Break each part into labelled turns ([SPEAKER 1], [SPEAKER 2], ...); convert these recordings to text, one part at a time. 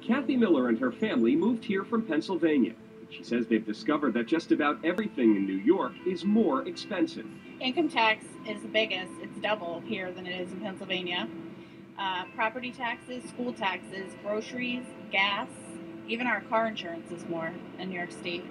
[SPEAKER 1] Kathy Miller and her family moved here from Pennsylvania. She says they've discovered that just about everything in New York is more expensive.
[SPEAKER 2] Income tax is the biggest. It's double here than it is in Pennsylvania. Property taxes, school taxes, groceries, gas, even our car insurance is more in New York State.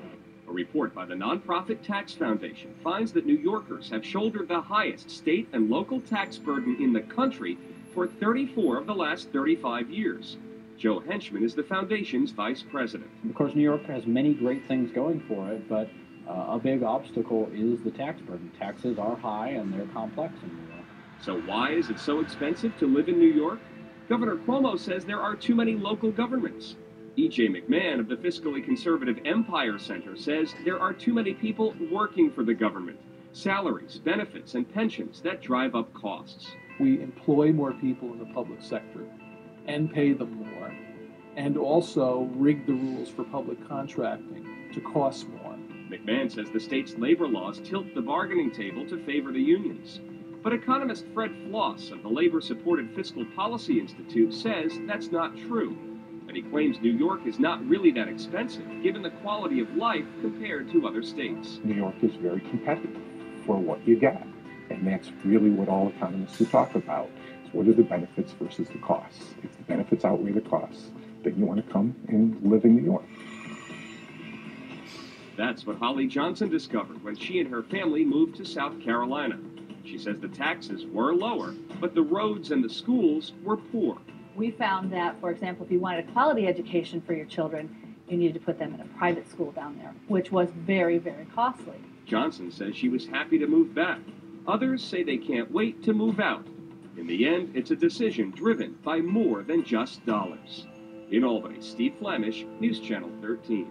[SPEAKER 1] A report by the nonprofit Tax Foundation finds that New Yorkers have shouldered the highest state and local tax burden in the country for 34 of the last 35 years. Joe Henchman is the foundation's vice president.
[SPEAKER 3] Of course, New York has many great things going for it, but a big obstacle is the tax burden. Taxes are high and they're complex in New York.
[SPEAKER 1] So why is it so expensive to live in New York? Governor Cuomo says there are too many local governments. E.J. McMahon of the fiscally conservative Empire Center says there are too many people working for the government. Salaries, benefits, and pensions that drive up costs.
[SPEAKER 4] We employ more people in the public sector and pay them more, and also rig the rules for public contracting to cost more.
[SPEAKER 1] McMahon says the state's labor laws tilt the bargaining table to favor the unions. But economist Fred Floss of the Labor-Supported Fiscal Policy Institute says that's not true. And he claims New York is not really that expensive, given the quality of life compared to other states.
[SPEAKER 5] New York is very competitive for what you get. And that's really what all economists will talk about. So what are the benefits versus the costs? If the benefits outweigh the costs, then you want to come and live in New York.
[SPEAKER 1] That's what Holly Johnson discovered when she and her family moved to South Carolina. She says the taxes were lower, but the roads and the schools were poor.
[SPEAKER 6] We found that, for example, if you wanted a quality education for your children, you needed to put them in a private school down there, which was very, very costly.
[SPEAKER 1] Johnson says she was happy to move back. Others say they can't wait to move out. In the end, it's a decision driven by more than just dollars. In Albany, Steve Flemish, News Channel 13.